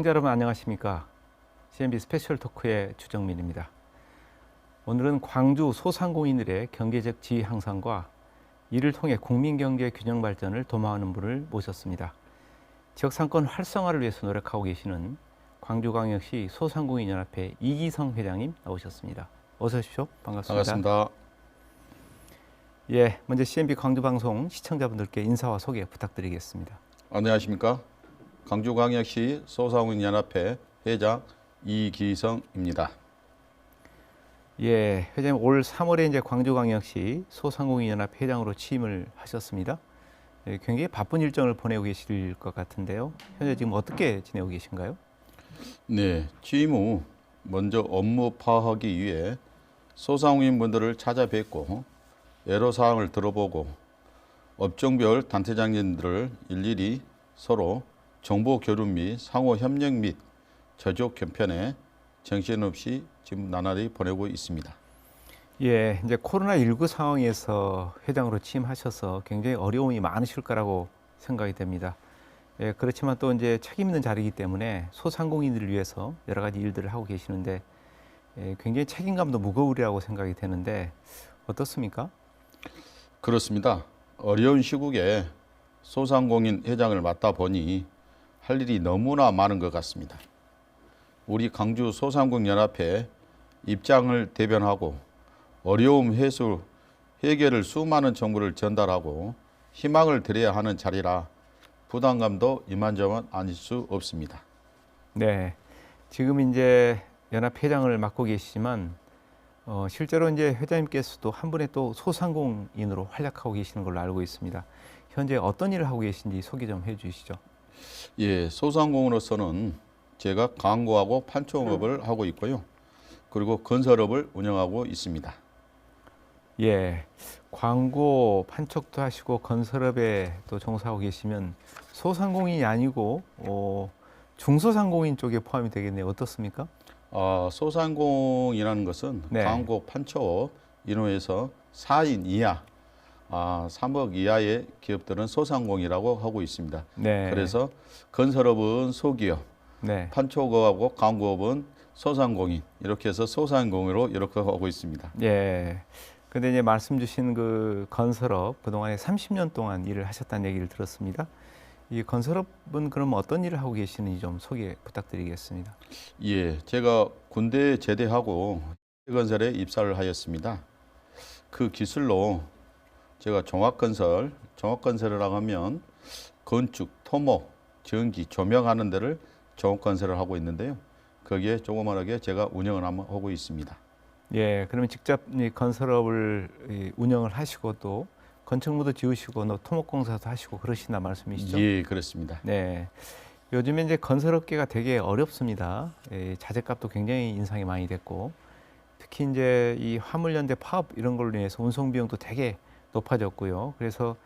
시청자 여러분 안녕하십니까? CNB 스페셜 토크의 주정민입니다. 오늘은 광주 소상공인들의 경제적 지위 향상과 이를 통해 국민 경제 균형 발전을 도모하는 분을 모셨습니다. 지역 상권 활성화를 위해서 노력하고 계시는 광주광역시 소상공인연합회 이기성 회장님 나오셨습니다. 어서 오십시오. 반갑습니다. 반갑습니다. 예, 먼저 CNB 광주방송 시청자분들께 인사와 소개 부탁드리겠습니다. 안녕하십니까? 광주광역시 소상공인연합회 회장 이기성입니다. 예, 회장님 올 3월에 이제 광주광역시 소상공인연합 회장으로 취임을 하셨습니다. 예, 굉장히 바쁜 일정을 보내고 계실 것 같은데요. 현재 지금 어떻게 지내고 계신가요? 네, 취임 후 먼저 업무 파악하기 위해 소상공인분들을 찾아뵙고 애로사항을 들어보고 업종별 단체장님들을 일일이 서로 정보 교류 및 상호 협력 및 저족 견편에 정신없이 지금 나날이 보내고 있습니다. 예, 이제 코로나19 상황에서 회장으로 취임하셔서 굉장히 어려움이 많으실 거라고 생각이 됩니다. 예, 그렇지만 또 이제 책임 있는 자리이기 때문에 소상공인들을 위해서 여러 가지 일들을 하고 계시는데 굉장히 책임감도 무거우리라고 생각이 되는데 어떻습니까? 그렇습니다. 어려운 시국에 소상공인 회장을 맡다 보니 할 일이 너무나 많은 것 같습니다. 우리 광주 소상공인연합회 입장을 대변하고 어려움 해소, 해결을 수많은 정보를 전달하고 희망을 드려야 하는 자리라 부담감도 이만저만 아닐 수 없습니다. 네, 지금 이제 연합 회장을 맡고 계시지만 실제로 이제 회장님께서도 한 분의 또 소상공인으로 활약하고 계시는 걸로 알고 있습니다. 현재 어떤 일을 하고 계신지 소개 좀 해주시죠. 예, 소상공인으로서는 제가 광고하고 판촉업을 하고 있고요. 그리고 건설업을 운영하고 있습니다. 예, 광고 판촉도 하시고 건설업에 또 종사하고 계시면 소상공인이 아니고 중소상공인 쪽에 포함이 되겠네요. 어떻습니까? 소상공인이라는 것은 네. 광고 판촉업 인호에서 4인 이하 3억 이하의 기업들은 소상공인이라고 하고 있습니다. 네. 그래서 건설업은 소기업, 네. 판촉업하고 광고업은 소상공인 이렇게 해서 소상공인으로 이렇게 하고 있습니다. 예. 근데 이제 말씀 주신 그 건설업 그동안에 30년 동안 일을 하셨다는 얘기를 들었습니다. 이 건설업은 그럼 어떤 일을 하고 계시는지 좀 소개 부탁드리겠습니다. 예, 제가 군대 제대하고 건설에 입사를 하였습니다. 그 기술로 제가 종합건설이라고 하면 건축, 토목, 전기, 조명하는 데를 종합건설을 하고 있는데요. 거기에 조그만하게 제가 운영을 하고 있습니다. 예, 그러면 직접 이 건설업을 운영을 하시고 또 건축물도 지으시고 또 토목공사도 하시고 그러신다 말씀이시죠? 예, 그렇습니다. 네. 요즘에 이제 건설업계가 되게 어렵습니다. 자재값도 굉장히 인상이 많이 됐고 특히 이제 이 화물연대 파업 이런 걸로 인해서 운송 비용도 되게 높아졌고요. 그래서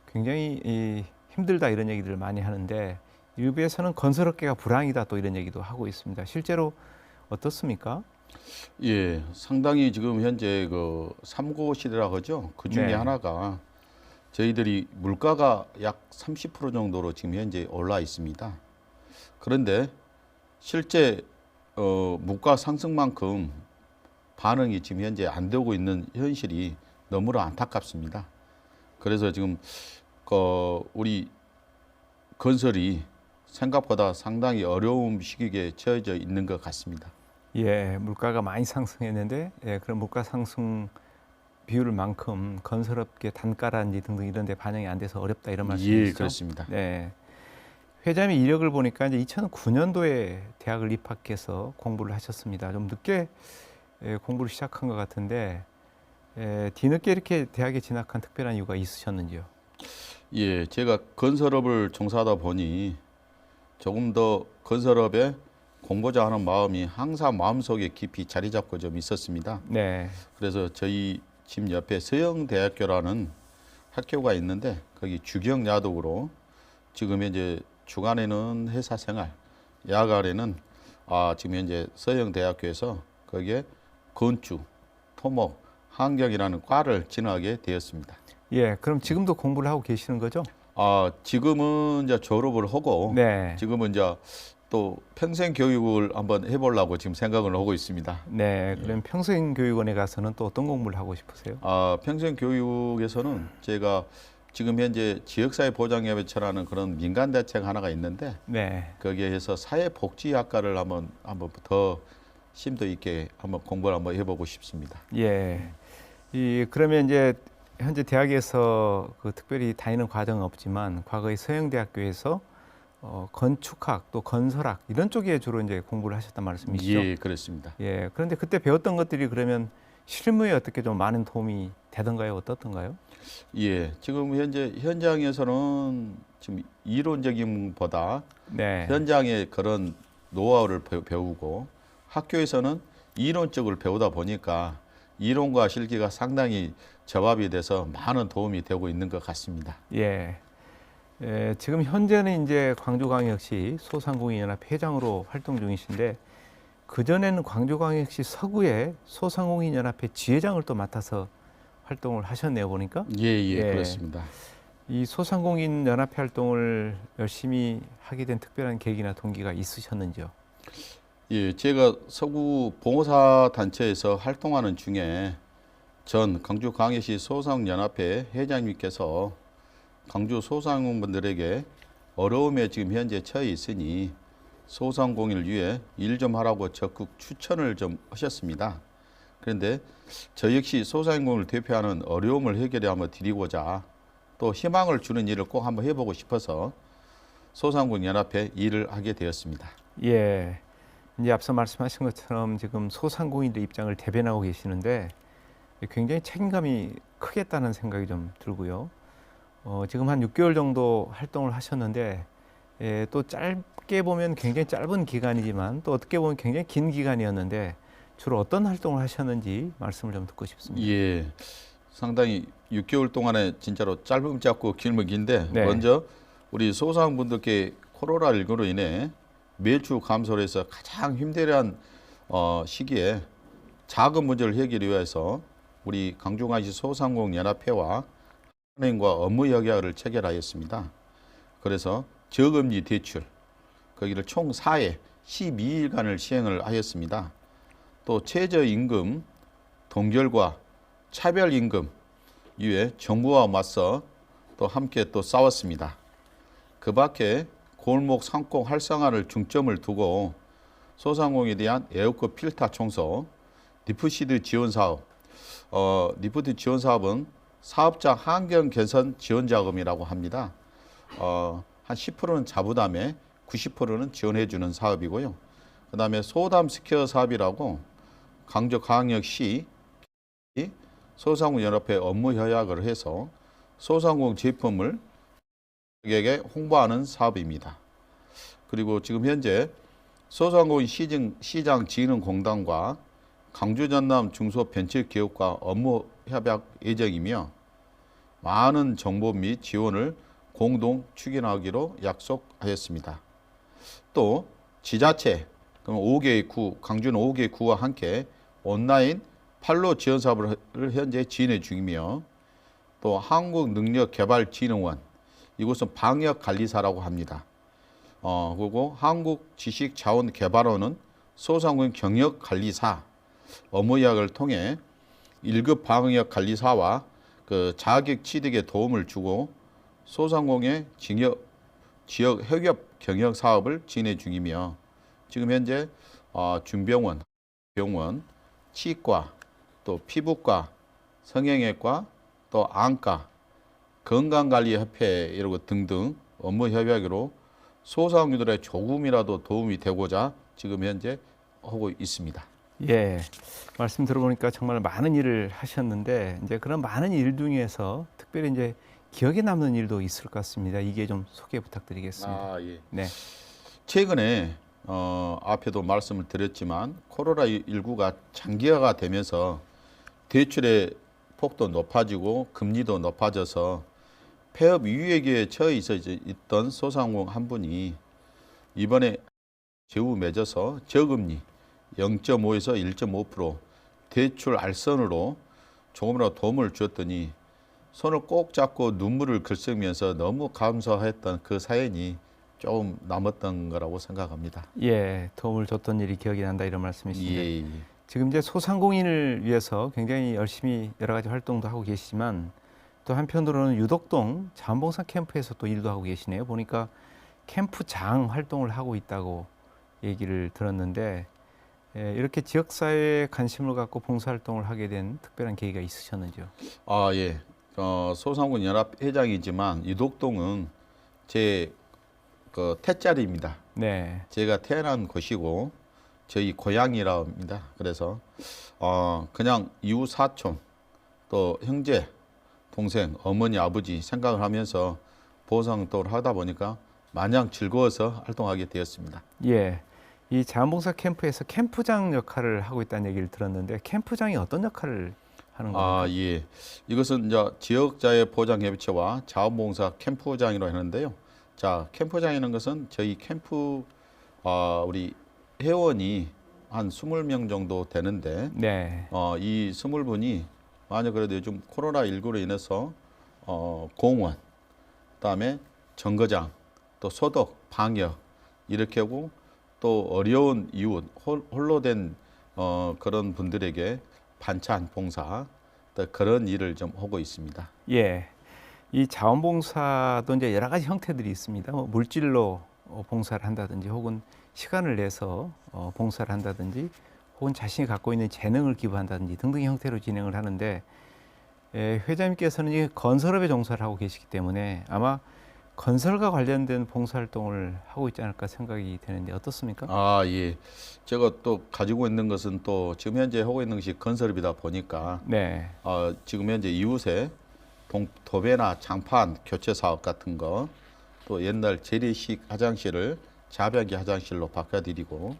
굉장히 힘들다 이런 얘기들을 많이 하는데 일부에서는 건설업계가 불황이다 또 이런 얘기도 하고 있습니다. 실제로 어떻습니까? 예, 상당히 지금 현재 그 삼고 시대라고 하죠. 그 중에 네. 하나가 저희들이 물가가 약 30% 정도로 지금 현재 올라 있습니다. 그런데 실제 물가 상승만큼 반응이 지금 현재 안 되고 있는 현실이 너무나 안타깝습니다. 그래서 지금 우리 건설이 생각보다 상당히 어려운 시기에 처해져 있는 것 같습니다. 예, 물가가 많이 상승했는데 그런 물가 상승 비율만큼 건설업계 단가라든지 등등 이런 데 반영이 안 돼서 어렵다 이런 말씀이시죠? 예, 그렇습니다. 네. 회장님 이력을 보니까 이제 2009년도에 대학을 입학해서 공부를 하셨습니다. 좀 늦게 공부를 시작한 것 같은데 뒤늦게 이렇게 대학에 진학한 특별한 이유가 있으셨는지요? 예, 제가 건설업을 종사하다 보니 조금 더 건설업에 공부자 하는 마음이 항상 마음속에 깊이 자리 잡고 좀 있었습니다. 네. 그래서 저희 집 옆에 서영대학교라는 학교가 있는데 거기 주경야독으로 지금 이제 주간에는 회사 생활, 야간에는 지금 현재 서영대학교에서 거기에 건축, 토목, 환경이라는 과를 진학하게 되었습니다. 예, 그럼 지금도 공부를 하고 계시는 거죠? 지금은 이제 졸업을 하고 네. 지금은 이제 또 평생 교육을 한번 해보려고 지금 생각을 하고 있습니다. 네, 그럼 평생교육원에 가서는 또 어떤 공부를 하고 싶으세요? 평생 교육에서는 제가 지금 현재 지역사회보장협의체라는 그런 민간 대책 하나가 있는데 네, 거기에 해서 사회복지학과를 한번 더 심도 있게 한번 공부를 한번 해보고 싶습니다. 예. 그러면 이제 현재 대학에서 그 특별히 다니는 과정은 없지만 과거에 서영대학교에서 건축학 또 건설학 이런 쪽에 주로 이제 공부를 하셨단 말씀이시죠? 예, 그렇습니다. 예. 그런데 그때 배웠던 것들이 그러면 실무에 어떻게 좀 많은 도움이 되던가요? 어떻던가요? 예, 지금 현재 현장에서는 지금 이론적인보다 네. 현장의 그런 노하우를 배우고 학교에서는 이론적으로 배우다 보니까 이론과 실기가 상당히 접합이 돼서 많은 도움이 되고 있는 것 같습니다. 예. 지금 현재는 이제 광주광역시 소상공인연합 회장으로 활동 중이신데 그전에는 광주광역시 서구의 소상공인연합회 지회장을 또 맡아서 활동을 하셨네요, 보니까. 예, 예. 그렇습니다. 이 소상공인연합회 활동을 열심히 하게 된 특별한 계기나 동기가 있으셨는지요? 예, 제가 서구 봉사 단체에서 활동하는 중에 전 광주광역시 소상연합회 회장님께서 광주 소상공인분들에게 어려움에 지금 현재 처해 있으니 소상공인을 위해 일 좀 하라고 적극 추천을 좀 하셨습니다. 그런데 저 역시 소상공인을 대표하는 어려움을 해결해 한번 드리고자 또 희망을 주는 일을 꼭 한번 해보고 싶어서 소상공인연합회 일을 하게 되었습니다. 예. 이제 앞서 말씀하신 것처럼 지금 소상공인들 입장을 대변하고 계시는데 굉장히 책임감이 크겠다는 생각이 좀 들고요. 지금 한 6개월 정도 활동을 하셨는데 또 짧게 보면 굉장히 짧은 기간이지만 또 어떻게 보면 굉장히 긴 기간이었는데 주로 어떤 활동을 하셨는지 말씀을 좀 듣고 싶습니다. 예, 상당히 6개월 동안에 진짜로 짧으면 짧고 길면 긴데 네. 먼저 우리 소상분들께 코로나19로 인해 매출 감소로 해서 가장 힘들어한 시기에 자금 문제를 해결하기 위해서 우리 광주광역시 소상공인연합회와 은행과 업무 협약을 체결하였습니다. 그래서 저금리 대출 거기를 총 4회 12일간을 시행을 하였습니다. 또 최저임금 동결과 차별임금 이외에 정부와 맞서 또 함께 또 싸웠습니다. 그 밖에 골목 상공 활성화를 중점을 두고 소상공인에 대한 에어컨 필터 청소, 리프시드 지원 사업, 리프트 지원 사업은 사업자 환경 개선 지원 자금이라고 합니다. 한 10%는 자부담에 90%는 지원해 주는 사업이고요. 그다음에 소담 스퀘어 사업이라고 광주광역시 소상공인연합회 업무 협약을 해서 소상공인 제품을 고객에게 홍보하는 사업입니다. 그리고 지금 현재 소상공인 시장 진흥공단과 광주 전남 중소벤처기업과 업무 협약 예정이며 많은 정보 및 지원을 공동 추진하기로 약속하였습니다. 또 지자체, 그럼 5개의 구, 광주는 5개의 구와 함께 온라인 판로 지원 사업을 현재 진행 중이며 또 한국능력개발진흥원, 이곳은 방역관리사라고 합니다. 그리고 한국지식자원개발원은 소상공인 경력관리사 업무 협약을 통해 1급 방역관리사와 그 자격 취득에 도움을 주고 소상공인의 지역 협업 경영 사업을 진행 중이며 지금 현재 준병원, 병원, 치과, 또 피부과, 성형외과, 또 안과, 건강관리협회 이러고 등등 업무 협약으로 소상공인들의 조금이라도 도움이 되고자 지금 현재 하고 있습니다. 예, 말씀 들어보니까 정말 많은 일을 하셨는데 이제 그런 많은 일 중에서 특별히 이제 기억에 남는 일도 있을 것 같습니다. 이게 좀 소개 부탁드리겠습니다. 예. 네, 최근에 앞에도 말씀을 드렸지만 코로나19가 장기화가 되면서 대출의 폭도 높아지고 금리도 높아져서 폐업 위기에 처해 있던 소상공인 한 분이 이번에 제우 맺어서 저금리 0.5에서 1.5% 대출 알선으로 조금이라도 도움을 주었더니 손을 꼭 잡고 눈물을 글썽이면서 너무 감사했던 그 사연이 좀 남았던 거라고 생각합니다. 예, 도움을 줬던 일이 기억이 난다 이런 말씀이신데 예, 예. 지금 이제 소상공인을 위해서 굉장히 열심히 여러 가지 활동도 하고 계시지만 또 한편으로는 유덕동 자원봉사 캠프에서 또 일도 하고 계시네요. 보니까 캠프장 활동을 하고 있다고 얘기를 들었는데 이렇게 지역사회에 관심을 갖고 봉사활동을 하게 된 특별한 계기가 있으셨는지요? 아, 예. 소상공인 연합 회장이지만 유독동은 제 태자리입니다. 네, 제가 태어난 곳이고 저희 고향이라 합니다. 그래서 그냥 이웃 사촌 또 형제, 동생, 어머니, 아버지 생각을 하면서 보상활동을 하다 보니까 마냥 즐거워서 활동하게 되었습니다. 예. 이 자원봉사 캠프에서 캠프장 역할을 하고 있다는 얘기를 들었는데 캠프장이 어떤 역할을 하는 겁니까? 아, 예. 이것은 이제 지역자의 보장협의체와 자원봉사 캠프장이라고 하는데요. 자, 캠프장이라는 것은 저희 캠프 우리 회원이 한 20명 정도 되는데 네, 이 20분이 만약 그래도 요즘 코로나19로 인해서 공원, 그다음에 정거장, 또 소독, 방역 이렇게 하고 또 어려운 이웃, 홀로 된 그런 분들에게 반찬 봉사 또 그런 일을 좀 하고 있습니다. 예. 이 자원봉사도 이제 여러 가지 형태들이 있습니다. 뭐 물질로 봉사를 한다든지 혹은 시간을 내서 봉사를 한다든지 혹은 자신이 갖고 있는 재능을 기부한다든지 등등의 형태로 진행을 하는데 회장님께서는 이 건설업에 종사를 하고 계시기 때문에 아마 건설과 관련된 봉사활동을 하고 있지 않을까 생각이 되는데 어떻습니까? 아, 예. 제가 또 가지고 있는 것은 또 지금 현재 하고 있는 것이 건설업이다 보니까 네, 지금 현재 이웃에 도배나 장판 교체 사업 같은 거, 또 옛날 재래식 화장실을 자변기 화장실로 바꿔드리고,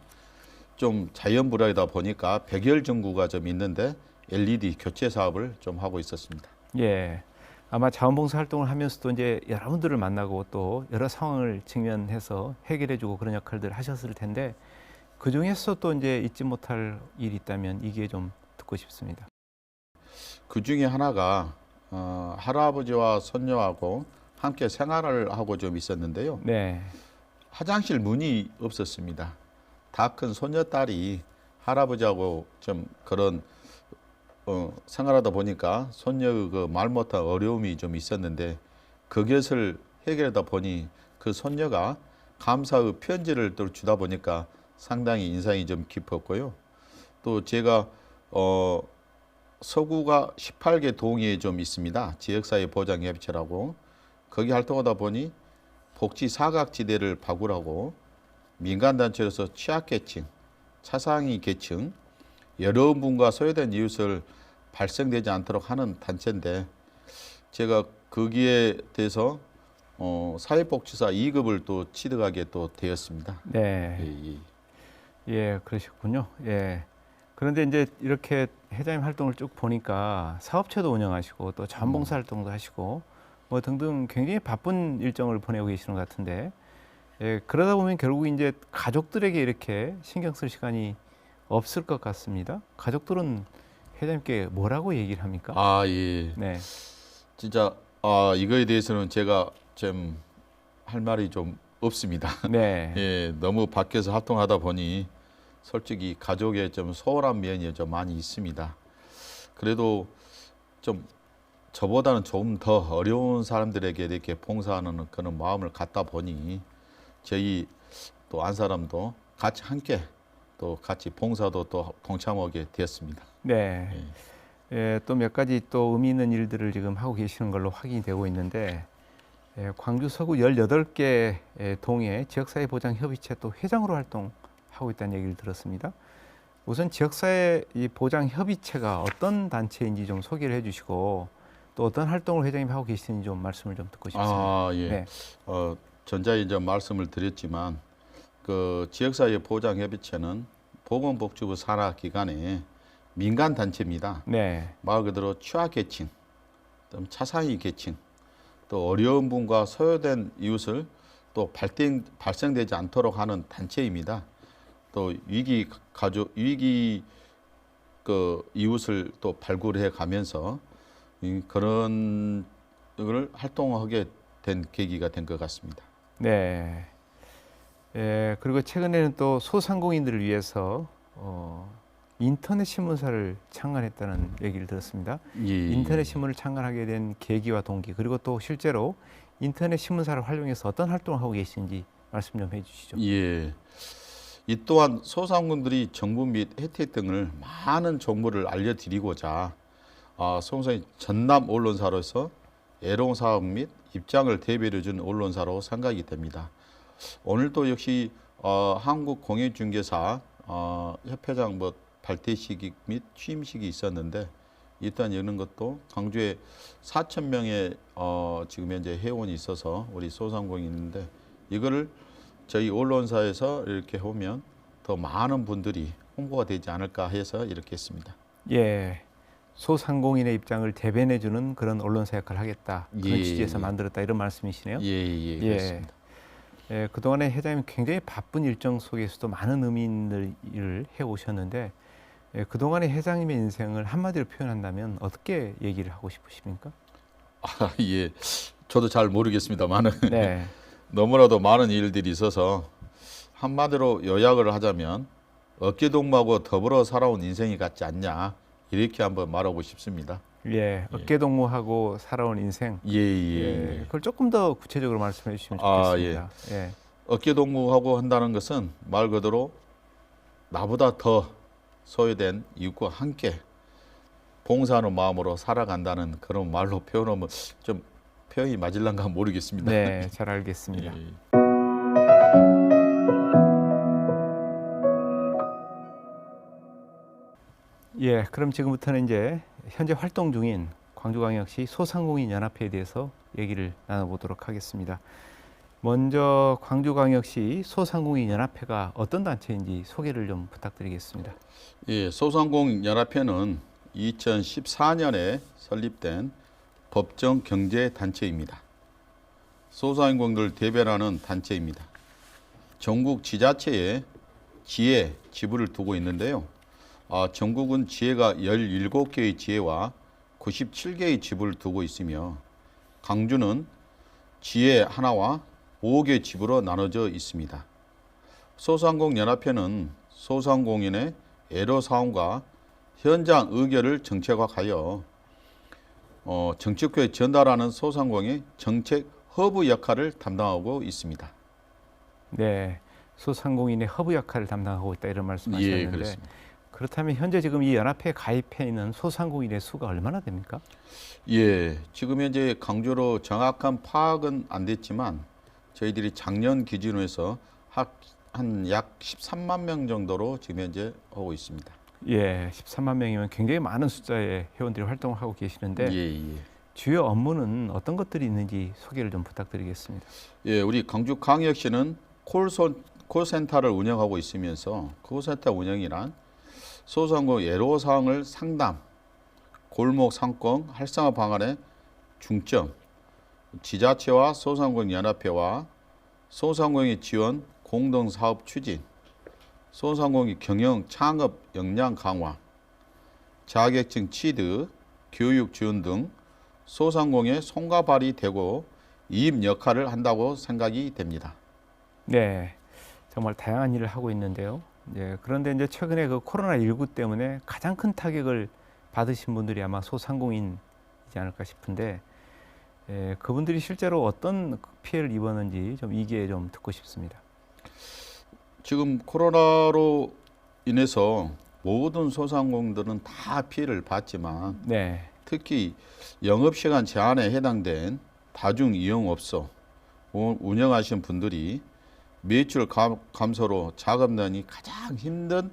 좀 자연불화이다 보니까 백열 전구가 좀 있는데 LED 교체 사업을 좀 하고 있었습니다. 예. 아마 자원봉사 활동을 하면서도 이제 여러분들을 만나고 또 여러 상황을 직면해서 해결해주고 그런 역할들을 하셨을 텐데 그 중에서 또 이제 잊지 못할 일이 있다면 이게 좀 듣고 싶습니다. 그 중에 하나가 할아버지와 손녀하고 함께 생활을 하고 좀 있었는데요. 네, 화장실 문이 없었습니다. 다 큰 손녀딸이 할아버지하고 좀 그런 생활하다 보니까 손녀의 그 말 못할 어려움이 좀 있었는데 그것을 해결하다 보니 그 손녀가 감사의 편지를 또 주다 보니까 상당히 인상이 좀 깊었고요. 또 제가 서구가 18개 동에 좀 있습니다. 지역사회 보장협의체라고 거기 활동하다 보니 복지 사각지대를 바꾸라고 민간단체로서 취약계층, 차상위 계층, 여러분과 소외된 이웃을 발생되지 않도록 하는 단체인데 제가 거기에 대해서 사회복지사 2급을 또 취득하게 또 되었습니다. 네, 예, 예. 예, 그러셨군요. 예. 그런데 이제 이렇게 회장님 활동을 쭉 보니까 사업체도 운영하시고 또 자원봉사 활동도 하시고 뭐 등등 굉장히 바쁜 일정을 보내고 계시는 것 같은데 그러다 보면 결국 이제 가족들에게 이렇게 신경 쓸 시간이 없을 것 같습니다. 가족들은 회장님께 뭐라고 얘기를 합니까? 아, 예. 네, 진짜 이거에 대해서는 제가 좀 할 말이 좀 없습니다. 네, 예, 너무 밖에서 활동하다 보니 솔직히 가족에 좀 소홀한 면이 좀 많이 있습니다. 그래도 좀 저보다는 좀 더 어려운 사람들에게 이렇게 봉사하는 그런 마음을 갖다 보니 저희 또 안 사람도 같이 함께 또 같이 봉사도 또 동참하게 되었습니다. 네. 예. 예, 또 몇 가지 또 의미 있는 일들을 지금 하고 계시는 걸로 확인이 되고 있는데 광주 서구 18개 동의 지역사회 보장 협의체 또 회장으로 활동하고 있다는 얘기를 들었습니다. 우선 지역사회 이 보장 협의체가 어떤 단체인지 좀 소개를 해주시고 또 어떤 활동을 회장님 하고 계시는지 좀 말씀을 좀 듣고 싶습니다. 아, 예. 네, 전자에 이제 말씀을 드렸지만 그 지역사회 보장협의체는 보건복지부 산하 기관의 민간 단체입니다. 네, 말 그대로 취약계층, 또 차상위 계층, 또 어려운 분과 소외된 이웃을 또 발생되지 않도록 하는 단체입니다. 또 위기 그 이웃을 또 발굴해 가면서 그런 걸 활동하게 된 계기가 된 것 같습니다. 네. 예, 그리고 최근에는 또 소상공인들을 위해서 인터넷 신문사를 창간했다는 얘기를 들었습니다. 예. 인터넷 신문을 창간하게 된 계기와 동기, 그리고 또 실제로 인터넷 신문사를 활용해서 어떤 활동을 하고 계신지 말씀 좀 해주시죠. 예. 이 또한 소상공인들이 정부 및 혜택 등을 많은 정보를 알려드리고자 소상공인 전남 언론사로서 애로사항 및 입장을 대변해준 언론사로 생각이 됩니다. 오늘도 역시 한국공영중개사 협회장 발대식이 및 취임식이 있었는데 일단 이런 것도 광주에 4천 명의 지금 현재 회원이 있어서 우리 소상공인이 있는데 이거를 저희 언론사에서 이렇게 보면 더 많은 분들이 홍보가 되지 않을까 해서 이렇게 했습니다. 예, 소상공인의 입장을 대변해주는 그런 언론사 역할을 하겠다. 그런 예, 취지에서 예. 만들었다 이런 말씀이시네요. 예, 그렇습니다. 예, 그동안에 회장님 굉장히 바쁜 일정 속에서도 많은 의미를 해오셨는데 그동안의 회장님의 인생을 한마디로 표현한다면 어떻게 얘기를 하고 싶으십니까? 예. 저도 잘 모르겠습니다만은 네. 너무나도 많은 일들이 있어서 한마디로 요약을 하자면 어깨동무하고 더불어 살아온 인생이 같지 않냐 이렇게 한번 말하고 싶습니다. 예, 어깨동무하고 살아온 인생. 예. 그걸 조금 더 구체적으로 말씀해 주시면 좋겠습니다. 예. 어깨동무하고 한다는 것은 말 그대로 나보다 더 소외된 이웃과 함께 봉사하는 마음으로 살아간다는 그런 말로 표현하면 좀 표현이 맞을란가 모르겠습니다. 네, 잘 알겠습니다. 예. 예, 그럼 지금부터는 이제 현재 활동 중인 광주광역시 소상공인 연합회에 대해서 얘기를 나눠보도록 하겠습니다. 먼저 광주광역시 소상공인 연합회가 어떤 단체인지 소개를 좀 부탁드리겠습니다. 예, 소상공인 연합회는 2014년에 설립된 법정 경제 단체입니다. 소상공인을 대변하는 단체입니다. 전국 지자체에 지회 지부를 두고 있는데요. 전국은 지회가 17개의 지회와 97개의 지부를 두고 있으며 광주는 지회 하나와 5개 지부로 나눠져 있습니다. 소상공인 연합회는 소상공인의 애로사항과 현장 의견을 정책화하여 정책회에 전달하는 소상공인의 정책 허브 역할을 담당하고 있습니다. 네, 소상공인의 허브 역할을 담당하고 있다 이런 말씀하셨는데 그렇습니다. 그렇다면 현재 지금 이 연합회에 가입해 있는 소상공인의 수가 얼마나 됩니까? 예, 지금 현재 강주로 정확한 파악은 안 됐지만 저희들이 작년 기준으로 해서 한 약 13만 명 정도로 지금 현재 하고 있습니다. 예, 13만 명이면 굉장히 많은 숫자의 회원들이 활동을 하고 계시는데 예. 주요 업무는 어떤 것들이 있는지 소개를 좀 부탁드리겠습니다. 예, 우리 광주광역시는 콜센터를 운영하고 있으면서 콜센터 운영이란 소상공인 애로사항을 상담, 골목 상권 활성화 방안에 중점, 지자체와 소상공인 연합회와 소상공인 지원 공동사업 추진, 소상공인 경영 창업 역량 강화, 자격증 취득, 교육 지원 등 소상공인의 손과 발이 되고 이입 역할을 한다고 생각이 됩니다. 네, 정말 다양한 일을 하고 있는데요. 예, 그런데 이제 최근에 그 코로나19 때문에 가장 큰 타격을 받으신 분들이 아마 소상공인이지 않을까 싶은데 그분들이 실제로 어떤 피해를 입었는지 좀 이게 좀 듣고 싶습니다. 지금 코로나로 인해서 모든 소상공인들은 다 피해를 봤지만 네, 특히 영업시간 제한에 해당된 다중이용업소 운영하시는 분들이 매출 감소로 자금난이 가장 힘든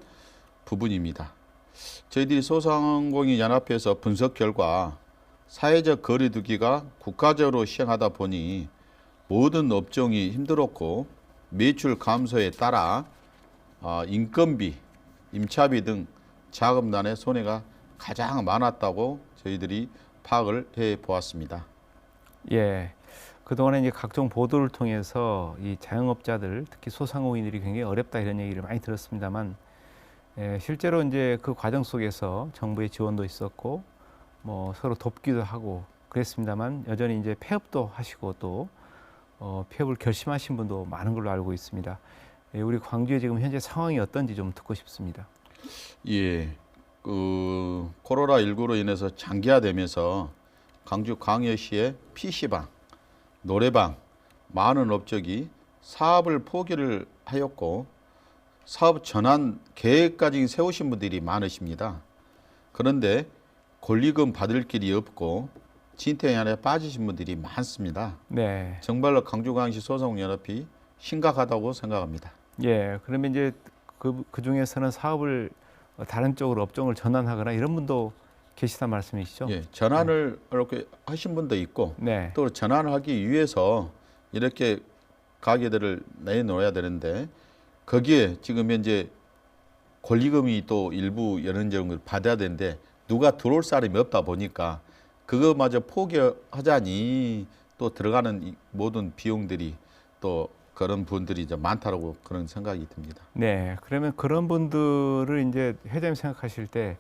부분입니다. 저희들이 소상공인 연합회에서 분석 결과 사회적 거리두기가 국가적으로 시행하다 보니 모든 업종이 힘들었고 매출 감소에 따라 인건비, 임차비 등 자금난의 손해가 가장 많았다고 저희들이 파악을 해 보았습니다. 예, 그동안에 이제 각종 보도를 통해서 이 자영업자들, 특히 소상공인들이 굉장히 어렵다 이런 얘기를 많이 들었습니다만 실제로 이제 그 과정 속에서 정부의 지원도 있었고 뭐 서로 돕기도 하고 그랬습니다만 여전히 이제 폐업도 하시고 또 폐업을 결심하신 분도 많은 걸로 알고 있습니다. 우리 광주의 지금 현재 상황이 어떤지 좀 듣고 싶습니다. 예, 코로나19로 인해서 장기화되면서 광주 광역시의 PC방, 노래방, 많은 업적이 사업을 포기를 하였고 사업 전환 계획까지 세우신 분들이 많으십니다. 그런데 권리금 받을 길이 없고 진퇴양난에 빠지신 분들이 많습니다. 네. 정말로 광주광역시 소상공인연합이 심각하다고 생각합니다. 예, 그러면 이제 그 중에서는 사업을 다른 쪽으로 업종을 전환하거나 이런 분도 계시단 말씀이시죠? 예, 전환을 이렇게 하신 분도 있고 네. 또 전환을 하기 위해서 이렇게 가게들을 내놓아야 되는데 거기에 지금 현재 권리금이 또 일부 연원적을 받아야 되는데 누가 들어올 사람이 없다 보니까 그거마저 포기하자니 또 들어가는 이 모든 비용들이 또 그런 분들이 이제 많다라고 그런 생각이 듭니다. 네. 그러면 그런 분들을 이제 회장님 생각하실 때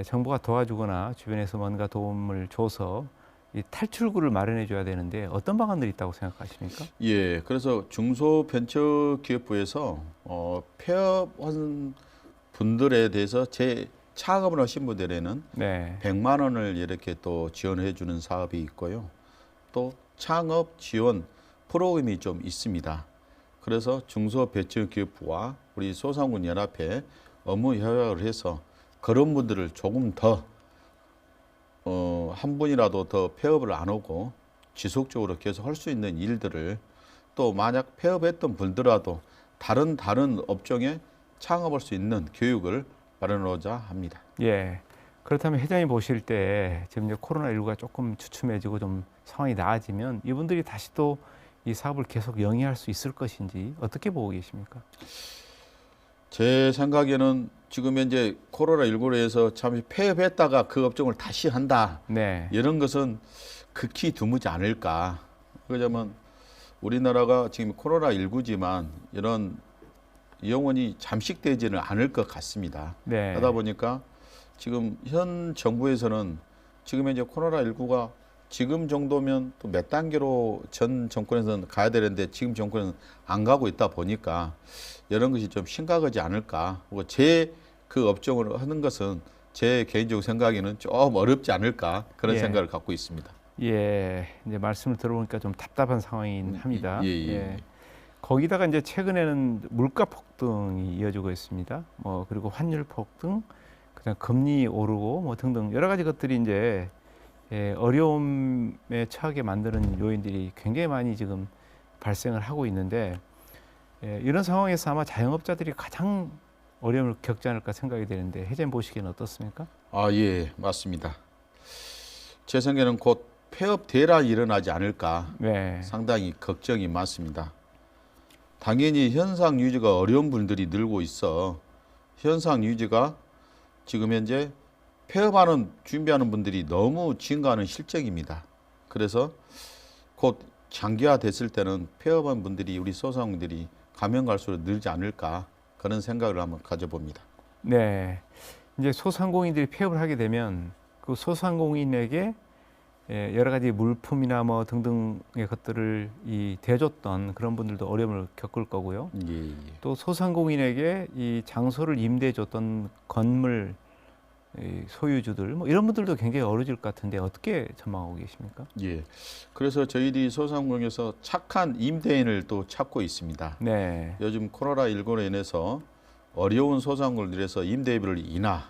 정부가 도와주거나 주변에서 뭔가 도움을 줘서 이 탈출구를 마련해 줘야 되는데 어떤 방안들이 있다고 생각하십니까? 예, 그래서 중소벤처기업부에서 폐업한 분들에 대해서 창업을 하신 분들에는 네. 100만 원을 이렇게 또 지원해 주는 사업이 있고요. 또 창업 지원 프로그램이 좀 있습니다. 그래서 중소벤처기업부와 우리 소상공인 연합회 업무 협약을 해서 그런 분들을 조금 더 한 분이라도 더 폐업을 안 하고 지속적으로 계속 할 수 있는 일들을 또 만약 폐업했던 분들라도 다른 업종에 창업할 수 있는 교육을 마련하고자 합니다. 예. 그렇다면 회장님 보실 때 지금 이제 코로나19가 조금 주춤해지고 좀 상황이 나아지면 이분들이 다시 또 이 사업을 계속 영위할 수 있을 것인지 어떻게 보고 계십니까? 제 생각에는 지금 현재 코로나19로 해서 잠시 폐업했다가 그 업종을 다시 한다. 네. 이런 것은 극히 드물지 않을까. 그러자면 우리나라가 지금 코로나19지만 이런 영원히 잠식되지는 않을 것 같습니다. 네. 그러다 보니까 지금 현 정부에서는 지금 현재 코로나19가 지금 정도면 또 몇 단계로 전 정권에서는 가야 되는데 지금 정권은 안 가고 있다 보니까 이런 것이 좀 심각하지 않을까. 제 그 업종을 하는 것은 제 개인적 생각에는 좀 어렵지 않을까 그런 예. 생각을 갖고 있습니다. 예. 이제 말씀을 들어보니까 좀 답답한 상황이긴 합니다. 예. 거기다가 이제 최근에는 물가 폭등이 이어지고 있습니다. 그리고 환율 폭등, 그다음 금리 오르고 뭐 등등 여러 가지 것들이 이제 어려움에 처하게 만드는 요인들이 굉장히 많이 지금 발생을 하고 있는데 이런 상황에서 아마 자영업자들이 가장 어려움을 겪지 않을까 생각이 되는데 회장님 보시기에는 어떻습니까? 예, 맞습니다. 제 생각에는 곧 폐업 대란이 일어나지 않을까 네. 상당히 걱정이 많습니다. 당연히 현상 유지가 어려운 분들이 늘고 있어 현상 유지가 지금 현재 폐업하는 준비하는 분들이 너무 증가하는 실정입니다. 그래서 곧 장기화 됐을 때는 폐업한 분들이 우리 소상공인들이 가면 갈수록 늘지 않을까 그런 생각을 한번 가져봅니다. 네. 이제 소상공인들이 폐업을 하게 되면 그 소상공인에게 여러 가지 물품이나 뭐 등등의 것들을 대줬던 그런 분들도 어려움을 겪을 거고요. 예. 또 소상공인에게 이 장소를 임대해줬던 건물 소유주들 뭐 이런 분들도 굉장히 어려질 것 같은데 어떻게 전망하고 계십니까? 예. 그래서 저희들이 소상공인에서 착한 임대인을 또 찾고 있습니다. 네. 요즘 코로나19로 인해서 어려운 소상공인들에서 임대비를 인하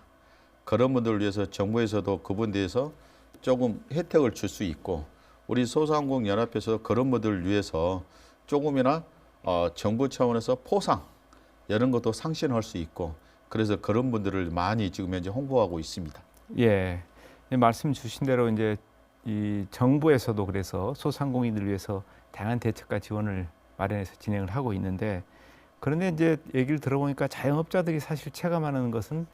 그런 분들을 위해서 정부에서도 그분에 대해서 조금 혜택을 줄 수 있고 우리 소상공인 연합에서 그런 분들을 위해서 조금이나 정부 차원에서 포상 이런 것도 상신할 수 있고 그래서 그런 분들을 많이 지금 현재 홍보하고 있습니다. 예. 말씀 주신 대로 이제 이 정부에서도 그래서 소상공인들을 위해서 다양한 대책과 지원을 마련해서 진행을 하고 있는데 그런데 이제 얘기를 들어보니까 자영업자들이 사실 체감하는 것은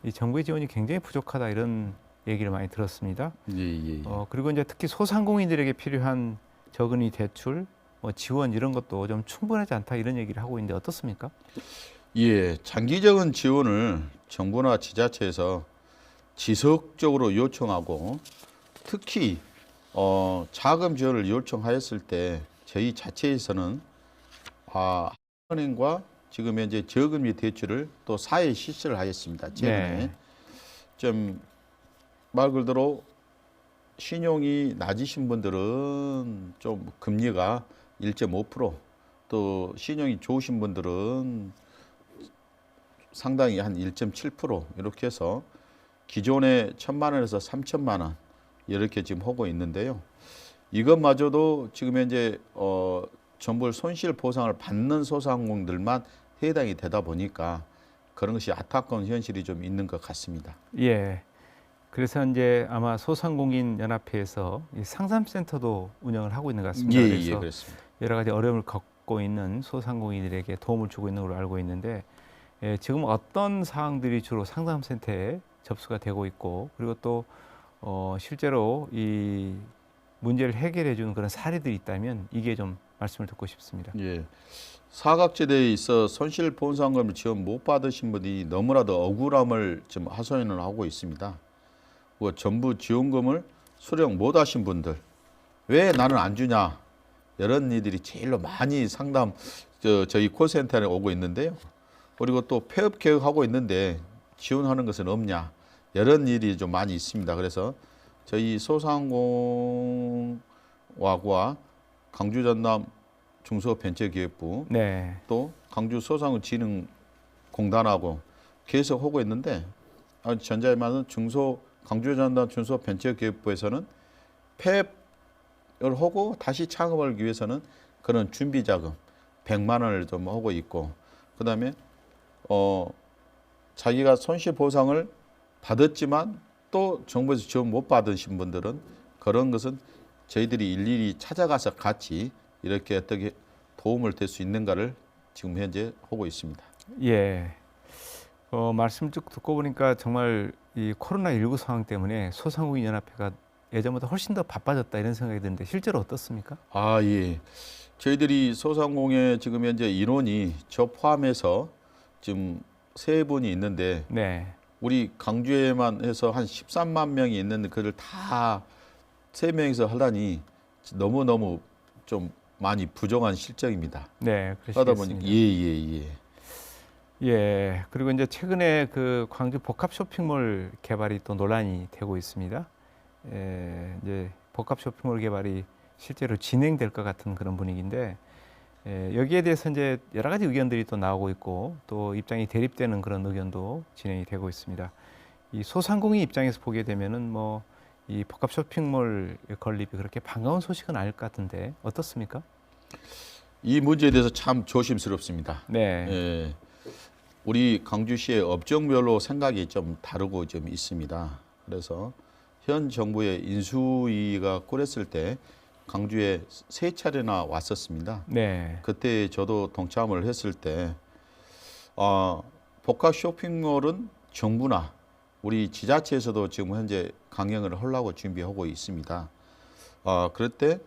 이 정부의 지원이 굉장히 부족하다 이런 얘기를 많이 들었습니다. 예. 그리고 이제 특히 소상공인들에게 필요한 저금리 대출, 지원 이런 것도 좀 충분하지 않다 이런 얘기를 하고 있는데 어떻습니까? 예, 장기적인 지원을 정부나 지자체에서 지속적으로 요청하고 특히 자금 지원을 요청하였을 때 저희 자체에서는 은행과 지금 현재 저금리 대출을 또 사회 실시를 하였습니다. 최근에 네. 좀 말 그대로 신용이 낮으신 분들은 좀 금리가 1.5%, 또 신용이 좋으신 분들은 상당히 한 1.7% 이렇게 해서 기존에 1,000만 원에서 3천만 원 이렇게 지금 하고 있는데요. 이것마저도 지금 현재 정부 손실 보상을 받는 소상공인들만 해당이 되다 보니까 그런 것이 안타까운 현실이 좀 있는 것 같습니다. 예. 그래서 이제 아마 소상공인 연합회에서 이 상담센터도 운영을 하고 있는 것 같습니다. 그래서 그렇습니다. 여러 가지 어려움을 겪고 있는 소상공인들에게 도움을 주고 있는 걸로 알고 있는데, 지금 어떤 사항들이 주로 상담센터에 접수가 되고 있고, 그리고 또 실제로 이 문제를 해결해 주는 그런 사례들이 있다면 이게 좀 말씀을 듣고 싶습니다. 예. 사각지대에 있어 손실 보상금을 지원 못 받으신 분이 너무나도 억울함을 지금 하소연을 하고 있습니다. 정부 지원금을 수령 못 하신 분들, 왜 나는 안 주냐, 이런 일들이 제일로 많이 저희 콜센터에 오고 있는데요. 그리고 또 폐업 계획하고 있는데 지원하는 것은 없냐, 이런 일이 좀 많이 있습니다. 그래서 저희 소상공인과 강주 전남 중소벤처기업부, 네. 또 강주 소상공인진흥공단하고 계속 하고 있는데, 전자에 맞는 강주 전남 중소벤처기업부에서는 폐업을 하고 다시 창업하기 위해서는 그런 준비 자금 100만 원을 좀 하고 있고, 그다음에 자기가 손실 보상을 받았지만 또 정부에서 지원 못 받으신 분들은 그런 것은 저희들이 일일이 찾아가서 같이 이렇게 어떻게 도움을 될 수 있는가를 지금 현재 하고 있습니다. 예. 말씀 쭉 듣고 보니까 정말 이 코로나19 상황 때문에 소상공인 연합회가 예전보다 훨씬 더 바빠졌다 이런 생각이 드는데 실제로 어떻습니까? 예. 저희들이 소상공인 지금 현재 인원이 저 포함해서 지금 3분이 있는데, 네. 우리 강주에만 해서 한 13만 명이 있는데 그걸 다 3명이서 하다니 너무너무 좀 많이 부족한 실정입니다. 네, 하다 보니 그러시겠습니다. 예. 그리고 이제 최근에 그 광주 복합 쇼핑몰 개발이 또 논란이 되고 있습니다. 이제 복합 쇼핑몰 개발이 실제로 진행될 것 같은 그런 분위기인데, 여기에 대해서 이제 여러 가지 의견들이 또 나오고 있고 또 입장이 대립되는 그런 의견도 진행이 되고 있습니다. 이 소상공인 입장에서 보게 되면은 뭐 이 복합 쇼핑몰 건립이 그렇게 반가운 소식은 아닐 것 같은데 어떻습니까? 이 문제에 대해서 참 조심스럽습니다. 네. 우리 강주시의 업종별로 생각이 좀 다르고 좀 있습니다. 그래서 현 정부의 인수위가 꾸렸을 때 강주에 3차례나 왔었습니다. 네. 그때 저도 동참을 했을 때 복합 쇼핑몰은 정부나 우리 지자체에서도 지금 현재 강행을 하려고 준비하고 있습니다. 그럴 때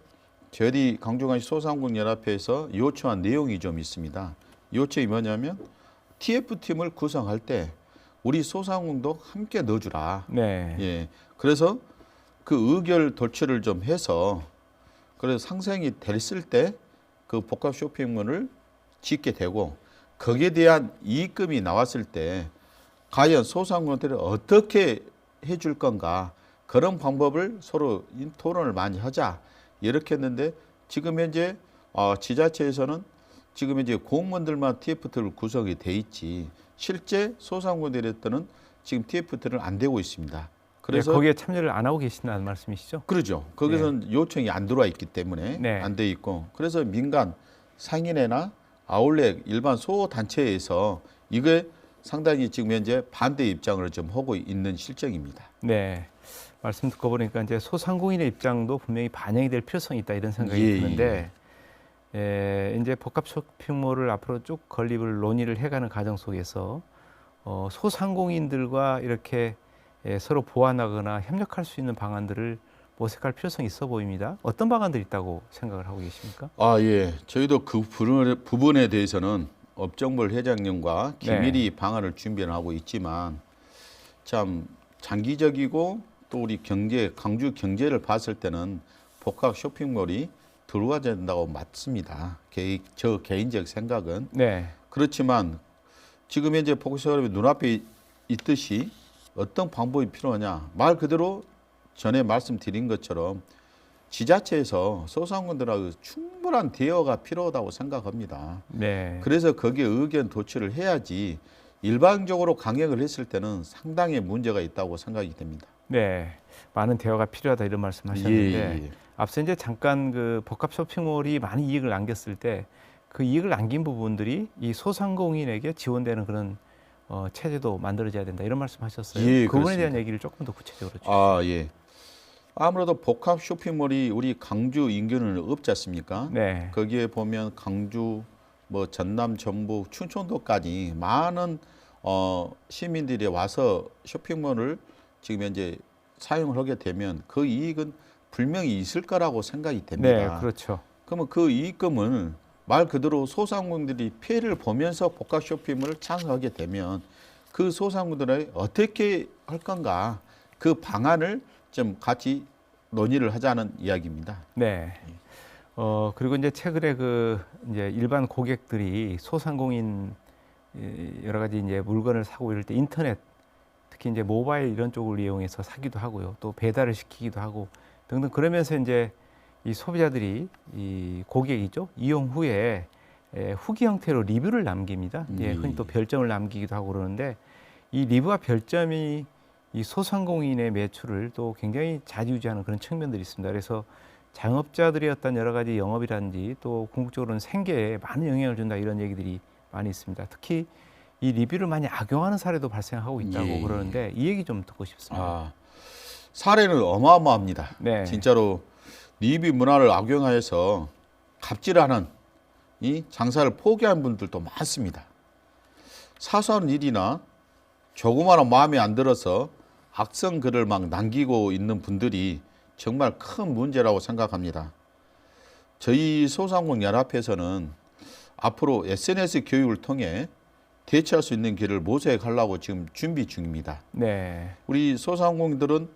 저희 강주광시 소상공인연합회에서 요청한 내용이 좀 있습니다. 요청이 뭐냐면 TF팀을 구성할 때 우리 소상공인도 함께 넣어주라. 네. 예. 그래서 그 의결 도출을 좀 해서, 그래서 상생이 됐을 때 그 복합 쇼핑몰을 짓게 되고, 거기에 대한 이익금이 나왔을 때 과연 소상공인들이 어떻게 해줄 건가, 그런 방법을 서로 토론을 많이 하자, 이렇게 했는데, 지금 현재 지자체에서는 지금 이제 공무원들만 TFT를 구성이 돼 있지 실제 소상공인들한테는 지금 TFT는 안 되고 있습니다. 그래서 거기에 참여를 안 하고 계신다는 말씀이시죠? 그러죠. 거기서는 요청이 안 들어와 있기 때문에 네. 안 돼 있고, 그래서 민간 상인회나 아울렛 일반 소단체에서 이게 상당히 지금 현재 반대 입장을 좀 하고 있는 실정입니다. 네. 말씀 듣고 보니까 이제 소상공인의 입장도 분명히 반영이 될 필요성이 있다 이런 생각이 드는데, 이제 복합 쇼핑몰을 앞으로 쭉 건립을 논의를 해가는 과정 속에서 소상공인들과 이렇게 서로 보완하거나 협력할 수 있는 방안들을 모색할 필요성이 있어 보입니다. 어떤 방안들이 있다고 생각을 하고 계십니까? 저희도 그 부분에 대해서는 업종별 회장님과 긴밀히 방안을 준비하고 있지만, 참 장기적이고 또 우리 강주 경제를 봤을 때는 복합 쇼핑몰이 들어가야 된다고 맞습니다. 저 개인적 생각은. 네. 그렇지만 지금 현재 포커스그룹이 눈앞에 있듯이 어떤 방법이 필요하냐. 말 그대로 전에 말씀드린 것처럼 지자체에서 소상공인들하고 충분한 대화가 필요하다고 생각합니다. 네. 그래서 거기에 의견 도출을 해야지 일방적으로 강행을 했을 때는 상당히 문제가 있다고 생각이 됩니다. 네. 많은 대화가 필요하다 이런 말씀하셨는데 예. 앞서 이제 잠깐 그 복합 쇼핑몰이 많은 이익을 남겼을 때 그 이익을 남긴 부분들이 이 소상공인에게 지원되는 그런 체제도 만들어져야 된다 이런 말씀하셨어요. 예, 그 부분에 그렇습니다. 대한 얘기를 조금 더 구체적으로 주시죠. 아, 예. 아무래도 복합 쇼핑몰이 우리 강주 인근은 없지 않습니까? 네. 거기에 보면 강주, 뭐 전남, 전북, 충청도까지 많은 시민들이 와서 쇼핑몰을 지금 현재 사용을 하게 되면 그 이익은 분명히 있을 거라고 생각이 네, 됩니다. 그렇죠. 그러면 그 이익금을 말 그대로 소상공인들이 피해를 보면서 복합 쇼핑몰을 창설하게 되면 그 소상공인들이 어떻게 할 건가 그 방안을 좀 같이 논의를 하자는 이야기입니다. 네. 그리고 이제 최근에 그 이제 일반 고객들이 소상공인 여러 가지 이제 물건을 사고 이럴 때 인터넷 특히 이제 모바일 이런 쪽을 이용해서 사기도 하고요. 또 배달을 시키기도 하고 등등 그러면서 이제 이 소비자들이 이 고객이죠. 이용 후에 후기 형태로 리뷰를 남깁니다. 예, 흔히 또 별점을 남기기도 하고 그러는데 이 리뷰와 별점이 이 소상공인의 매출을 또 굉장히 좌지우지하는 그런 측면들이 있습니다. 그래서 자영업자들의 어떤 여러 가지 영업이라든지 또 궁극적으로는 생계에 많은 영향을 준다 이런 얘기들이 많이 있습니다. 특히 이 리뷰를 많이 악용하는 사례도 발생하고 있다고 예. 그러는데 이 얘기 좀 듣고 싶습니다. 아, 사례는 어마어마합니다. 네. 진짜로 리뷰 문화를 악용하여서 갑질하는 이 장사를 포기한 분들도 많습니다. 사소한 일이나 조그마한 마음에 안 들어서 악성 글을 막 남기고 있는 분들이 정말 큰 문제라고 생각합니다. 저희 소상공인 연합회에서는 앞으로 SNS 교육을 통해 대처할 수 있는 길을 모색하려고 지금 준비 중입니다. 네. 우리 소상공인들은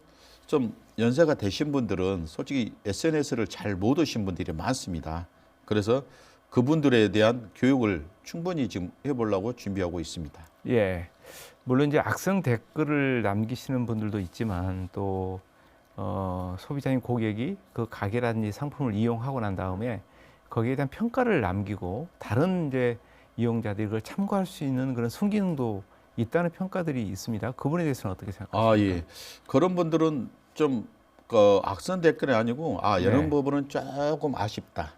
좀 연세가 되신 분들은 솔직히 SNS를 잘 못 하신 분들이 많습니다. 그래서 그분들에 대한 교육을 충분히 지금 해보려고 준비하고 있습니다. 예. 물론 이제 악성 댓글을 남기시는 분들도 있지만 또 소비자인 고객이 그 가게라든지 상품을 이용하고 난 다음에 거기에 대한 평가를 남기고 다른 이제 이용자들이 그걸 참고할 수 있는 그런 순기능도 있다는 평가들이 있습니다. 그 부분에 대해서는 어떻게 생각하십니까? 아, 예. 그런 분들은 좀 악성 댓글이 아니고 이런 네. 부분은 조금 아쉽다.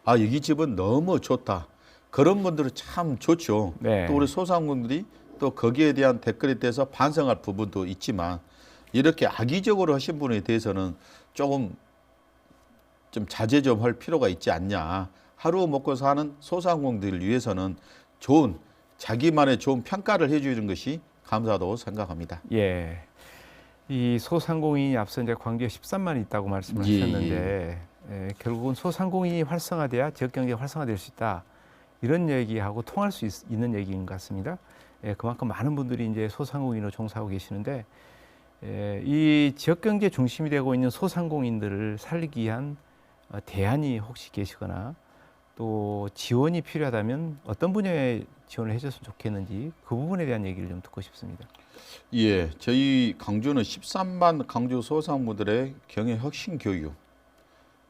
여기 집은 너무 좋다. 그런 분들은 참 좋죠. 네. 또 우리 소상공인들이 또 거기에 대한 댓글에 대해서 반성할 부분도 있지만 이렇게 악의적으로 하신 분에 대해서는 조금 좀 자제 좀 할 필요가 있지 않냐. 하루 먹고 사는 소상공인들을 위해서는 좋은 자기만의 좋은 평가를 해주는 것이 감사하다고 생각합니다. 예. 이 소상공인이 앞서 이제 광주에 13만 있다고 말씀을 하셨는데 결국은 소상공인이 활성화돼야 지역 경제가 활성화될 수 있다. 이런 얘기하고 통할 수 있는 얘기인 것 같습니다. 그만큼 많은 분들이 이제 소상공인으로 종사하고 계시는데 이 지역 경제 중심이 되고 있는 소상공인들을 살리기 위한 대안이 혹시 계시거나 또 지원이 필요하다면 어떤 분야에 지원을 해줬으면 좋겠는지 그 부분에 대한 얘기를 좀 듣고 싶습니다. 예, 저희 강주는 13만 강주 소상공인들의 경영 혁신 교육,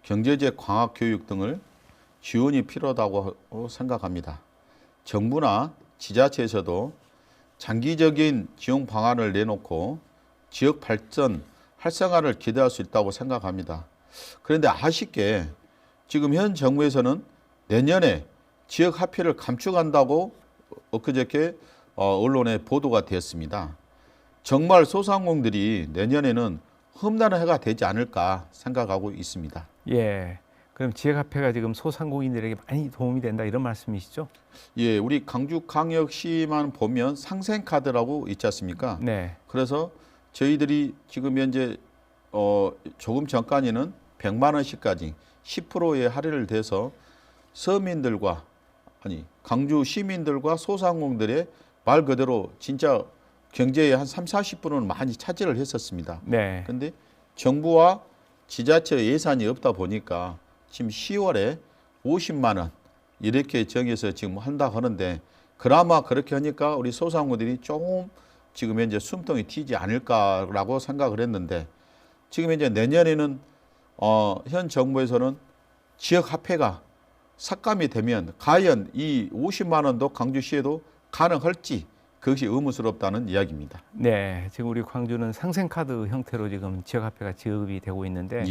경제적 광학 교육 등을 지원이 필요하다고 생각합니다. 정부나 지자체에서도 장기적인 지원 방안을 내놓고 지역 발전 활성화를 기대할 수 있다고 생각합니다. 그런데 아쉽게 지금 현 정부에서는 내년에 지역 화폐를 감축한다고 엊그저께 언론에 보도가 되었습니다. 정말 소상공인들이 내년에는 험난한 해가 되지 않을까 생각하고 있습니다. 예. 그럼 지역화폐가 지금 소상공인들에게 많이 도움이 된다 이런 말씀이시죠? 예, 우리 강주광역시만 보면 상생카드라고 있지 않습니까? 네. 그래서 저희들이 지금 현재 조금 전까지는 100만 원씩까지 10%의 할인을 돼서 서민들과 강주 시민들과 소상공인들의 말 그대로 진짜 경제의 한 30~40%는 많이 차지를 했었습니다. 네. 그런데 정부와 지자체 예산이 없다 보니까 지금 10월에 50만 원 이렇게 정해서 지금 한다고 하는데 그나마 그렇게 하니까 우리 소상공인들이 조금 지금 현재 숨통이 튀지 않을까라고 생각을 했는데 지금 이제 내년에는 현 정부에서는 지역 화폐가 삭감이 되면 과연 이 50만 원도 광주시에도 가능할지 그것이 의문스럽다는 이야기입니다. 네, 지금 우리 광주는 상생카드 형태로 지금 지역화폐가 지급이 되고 있는데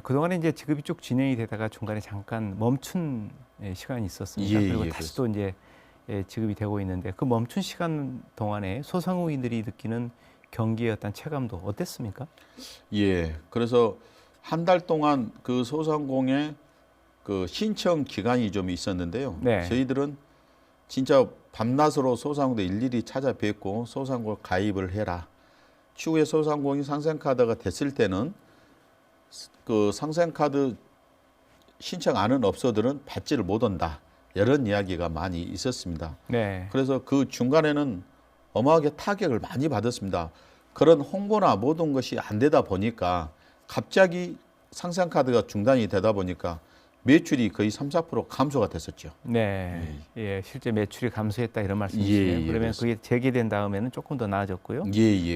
그동안에 이제 지급이 쭉 진행이 되다가 중간에 잠깐 멈춘 시간이 있었습니다. 그리고 다시 또 이제 지급이 되고 있는데 그 멈춘 시간 동안에 소상공인들이 느끼는 경기의 어떤 체감도 어땠습니까? 예, 그래서 한 달 동안 그 소상공의 그 신청 기간이 좀 있었는데요. 네. 저희들은 진짜 밤낮으로 소상공인들 일일이 찾아뵙고 소상공 가입을 해라. 추후에 소상공인 상생카드가 됐을 때는 그 상생카드 신청하는 업소들은 받지를 못한다. 이런 이야기가 많이 있었습니다. 네. 그래서 그 중간에는 어마하게 타격을 많이 받았습니다. 그런 홍보나 모든 것이 안 되다 보니까 갑자기 상생카드가 중단이 되다 보니까 매출이 거의 3, 4% 감소가 됐었죠. 네, 실제 매출이 감소했다 이런 말씀이시네요. 그러면 그렇습니다. 그게 재개된 다음에는 조금 더 나아졌고요.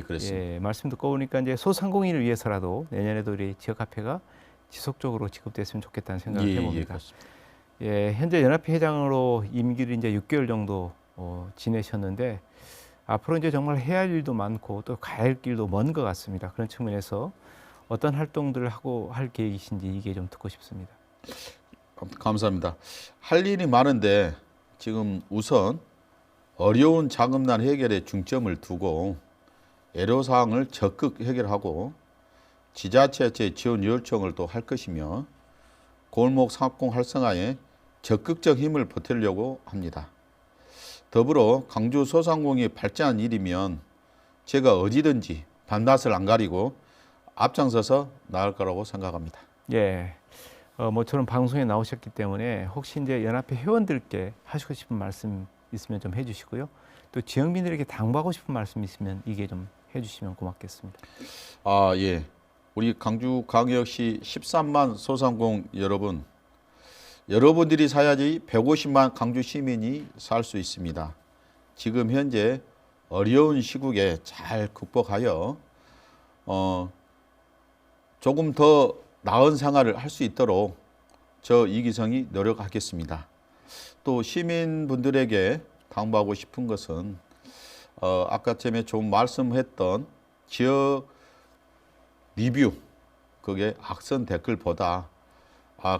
그렇습니다. 말씀 듣고 보니까 이제 소상공인을 위해서라도 내년에도 우리 지역화폐가 지속적으로 지급됐으면 좋겠다는 생각을 해봅니다. 현재 연합회 회장으로 임기를 이제 6개월 정도 지내셨는데 앞으로 이제 정말 해야 할 일도 많고 또 가야 할 길도 먼 것 같습니다. 그런 측면에서 어떤 활동들을 하고 할 계획이신지 이게 좀 듣고 싶습니다. 감사합니다. 할 일이 많은데 지금 우선 어려운 자금난 해결에 중점을 두고 애로사항을 적극 해결하고 지자체의 지원 요청을 또 할 것이며 골목 상업공 활성화에 적극적 힘을 보태려고 합니다. 더불어 광주 소상공인이 발전한 일이면 제가 어디든지 밤낮을 안 가리고 앞장서서 나갈 거라고 생각합니다. 예. 모처럼 방송에 나오셨기 때문에 혹시 이제 연합회 회원들께 하시고 싶은 말씀 있으면 좀 해주시고요. 또 지역민들에게 당부하고 싶은 말씀 있으면 이게 좀 해주시면 고맙겠습니다. 예. 우리 광주광역시 13만 소상공 여러분, 여러분들이 사야지 150만 광주 시민이 살 수 있습니다. 지금 현재 어려운 시국에 잘 극복하여 조금 더 나은 생활을 할 수 있도록 저 이기성이 노력하겠습니다. 또 시민분들에게 당부하고 싶은 것은 아까 전에 좀 말씀했던 지역 리뷰, 그게 악성 댓글보다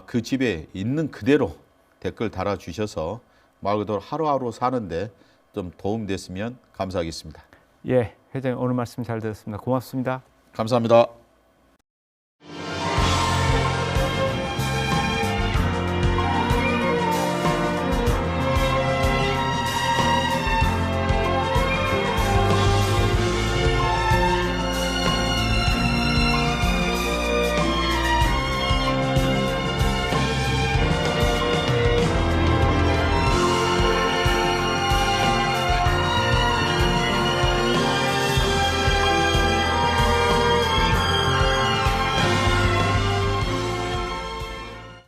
그 집에 있는 그대로 댓글 달아주셔서 말 그대로 하루하루 사는데 좀 도움됐으면 감사하겠습니다. 예, 회장님 오늘 말씀 잘 들었습니다. 고맙습니다. 감사합니다.